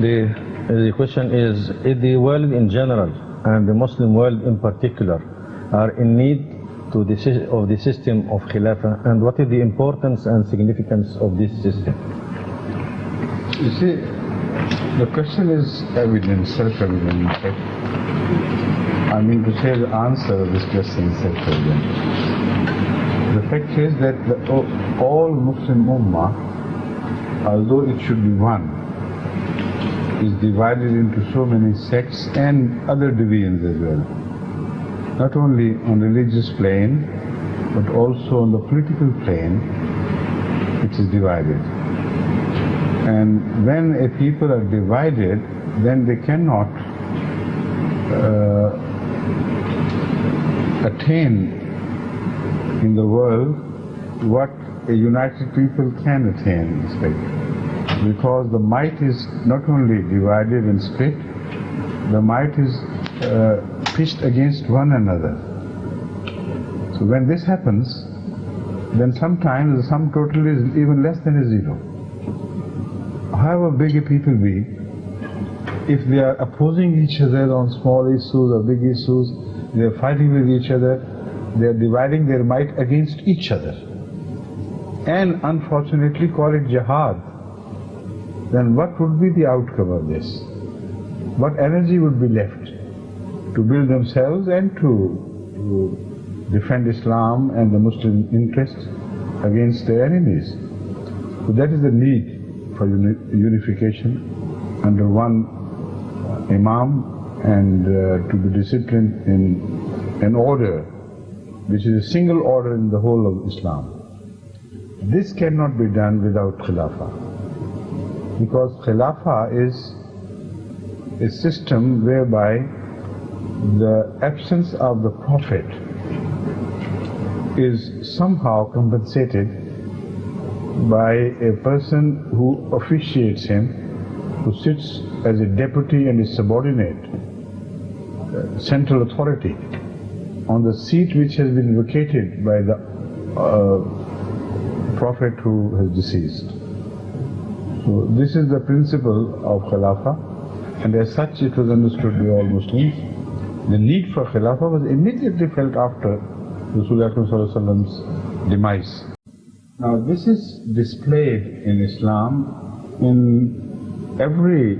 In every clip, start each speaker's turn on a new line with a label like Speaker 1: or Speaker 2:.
Speaker 1: The question is the world in general and the Muslim world in particular are in need of the system of Khilafah, and what is the importance and significance of this system?
Speaker 2: You see, the question is evident, self-evident in fact. I mean to say the answer of this question is self-evident. The fact is that all Muslim Ummah, although it should be one, is divided into so many sects and other divisions as well. Not only on religious plane, but also on the political plane, which is divided. And when a people are divided, then they cannot attain in the world what a united people can attain, because the might is not only divided and split, the might is pitched against one another. So when this happens, then sometimes the sum total is even less than a zero. However big a people be, if they are opposing each other on small issues or big issues, they are fighting with each other, they are dividing their might against each other, and unfortunately call it jihad, then what would be the outcome of this? What energy would be left to build themselves and to defend Islam and the Muslim interests against their enemies? So that is the need for unification under one Imam, and to be disciplined in an order which is a single order in the whole of Islam. This cannot be done without Khilafah, because Khilafah is a system whereby the absence of the Prophet is somehow compensated by a person who officiates him, who sits as a deputy and is subordinate, central authority, on the seat which has been vacated by the Prophet who has deceased. So this is the principle of Khilafah, and as such it was understood by all Muslims. The need for Khilafah was immediately felt after Rasulullah's demise. Now this is displayed in Islam in every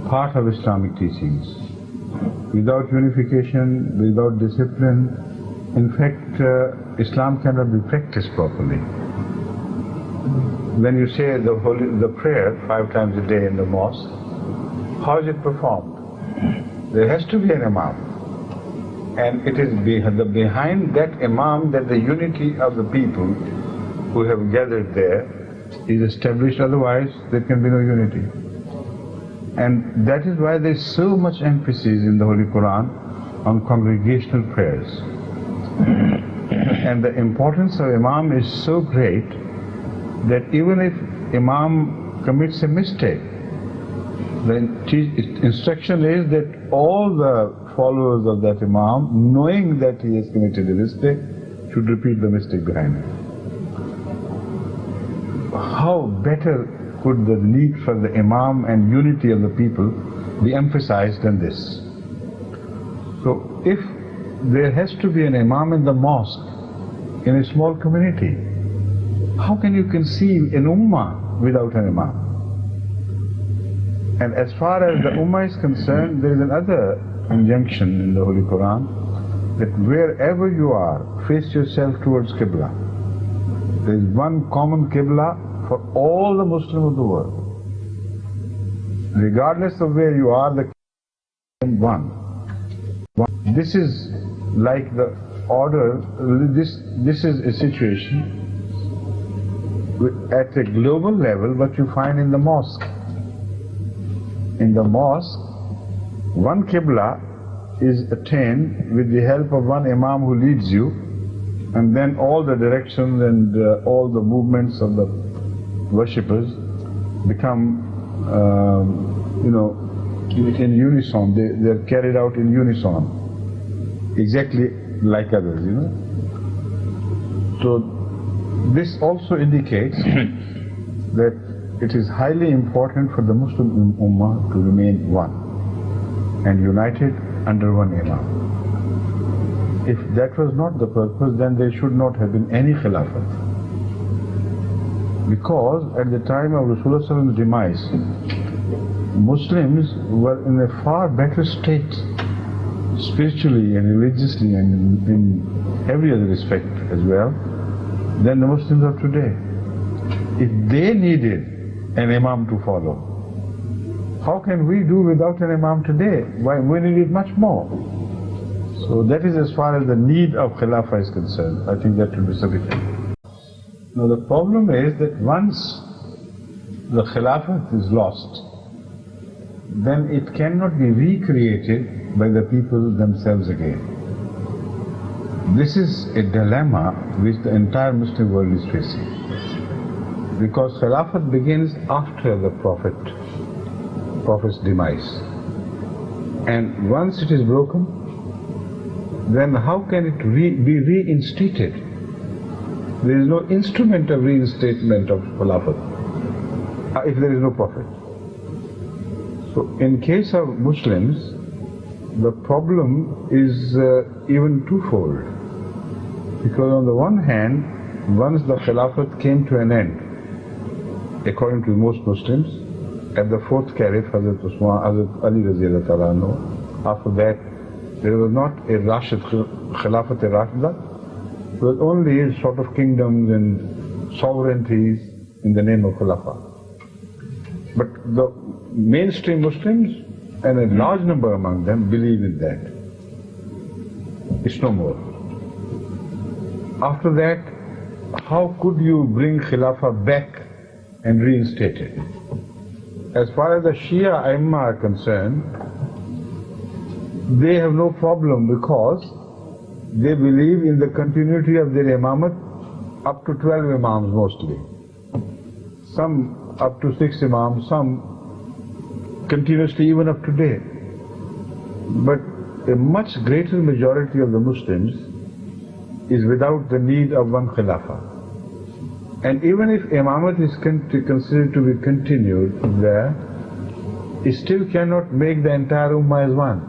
Speaker 2: part of Islamic teachings. Without unification, without discipline, in fact Islam cannot be practiced properly. When you say the prayer 5 times a day in the mosque, how is it performed? There has to be an Imam, and it is behind that Imam that the unity of the people who have gathered there is established, otherwise there can be no unity. And that is why there is so much emphasis in the Holy Quran on congregational prayers. And the importance of Imam is so great that even if Imam commits a mistake, the instruction is that all the followers of that Imam, knowing that he has committed a mistake, should repeat the mistake behind him. How better could the need for the Imam and unity of the people be emphasized than this? So if there has to be an Imam in the mosque, in a small community, how can you conceive an Ummah without an Imam? And as far as the Ummah is concerned, there is another injunction in the Holy Quran, that wherever you are, face yourself towards Qibla. There is one common Qibla for all the Muslims of the world. Regardless of where you are, the Qibla is one. This is like the order, this is a situation at a global level what you find in the mosque. In the mosque, one Qibla is attained with the help of one Imam who leads you, and then all the directions and all the movements of the worshippers become, in unison. They are carried out in unison, exactly like others, So this also indicates that it is highly important for the Muslim Ummah to remain one and united under one Imam. If that was not the purpose, then there should not have been any Khilafat. Because at the time of Rasulullah's demise, Muslims were in a far better state, spiritually and religiously and in every other respect as well, than the Muslims of today. If they needed an Imam to follow, how can we do without an Imam today? Why, we need it much more. So that is as far as the need of Khilafah is concerned. I think that will be sufficient. Now the problem is that once the Khilafat is lost, then it cannot be recreated by the people themselves again. This is a dilemma which the entire Muslim world is facing. Because Khilafat begins after the Prophet's demise. And once it is broken, then how can it be reinstated? There is no instrument of reinstatement of Khilafat if there is no Prophet. So in case of Muslims, the problem is even twofold. Because on the one hand, once the Khilafat came to an end, according to most Muslims, at the fourth Caliph, Hazrat Ali Raziyallahu Ta'ala anhu, after that, there was not a Rashid, Khilafat Rashida, it was only a sort of kingdoms and sovereignties in the name of Khilafah. But the mainstream Muslims, and a large number among them, believe in that. It's no more. After that, how could you bring Khilafah back and reinstate it? As far as the Shia Aimma are concerned, they have no problem because they believe in the continuity of their Imamat up to 12 Imams mostly. Some up to 6 Imams, some continuously even up to date. But a much greater majority of the Muslims is without the need of one Khilafah. And even if Imamat is considered to be continued there, it still cannot make the entire Ummah as one.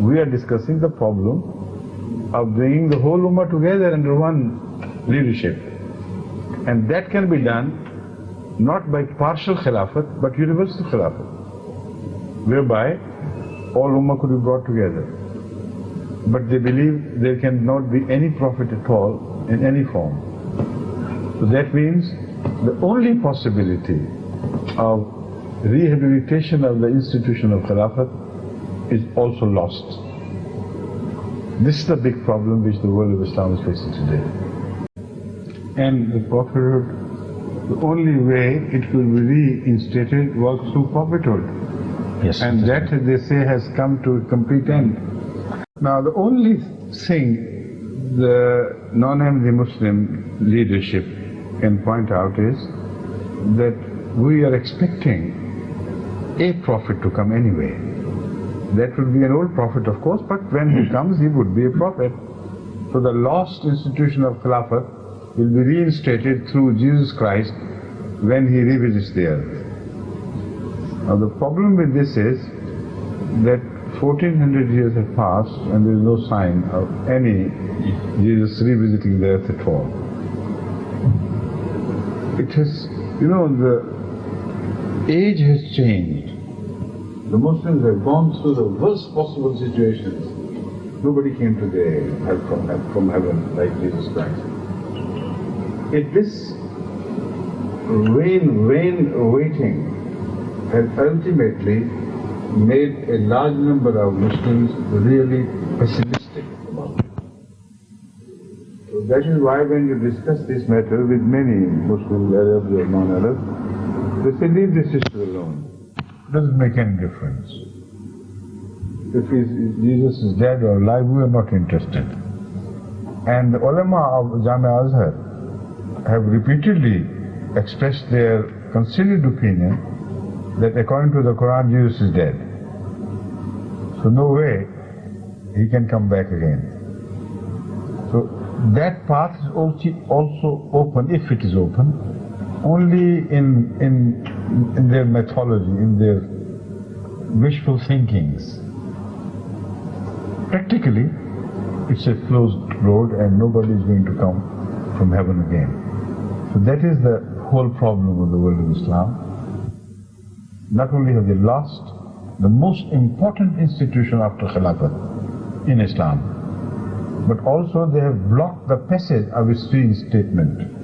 Speaker 2: We are discussing the problem of bringing the whole Ummah together under one leadership. And that can be done not by partial Khilafat, but universal Khilafat, whereby all Ummah could be brought together. But they believe there cannot be any Prophet at all in any form. So that means the only possibility of rehabilitation of the institution of Khilafat is also lost. This is the big problem which the world of Islam is facing today. And the Prophethood, the only way it will be reinstated was through Prophethood.
Speaker 1: Yes.
Speaker 2: And that, they say, has come to a complete end. Now the only thing the non-Ahmadi Muslim leadership can point out is that we are expecting a Prophet to come anyway. That will be an old Prophet, of course, but when he comes, he would be a Prophet. So the lost institution of Khilafat will be reinstated through Jesus Christ when he revisits the earth. Now the problem with this is that 1400 years have passed and there is no sign of any Jesus revisiting the earth at all. It has, the age has changed. The Muslims have gone through the worst possible situations. Nobody came to their help from heaven like Jesus Christ. This vain waiting has ultimately made a large number of Muslims really pessimistic about it. So that is why when you discuss this matter with many Muslim Arabs or non-Arabs, they say, leave this issue alone. It doesn't make any difference. If Jesus is dead or alive, we are not interested. And the ulama of Jamia Azhar have repeatedly expressed their considered opinion that according to the Quran, Jesus is dead. So no way he can come back again. So that path is also open, if it is open, only in in their mythology, in their wishful thinkings. Practically, it's a closed road and nobody is going to come from heaven again. So that is the whole problem of the world of Islam. Not only have they lost the most important institution after Khilafat in Islam, but also they have blocked the passage of its reinstatement.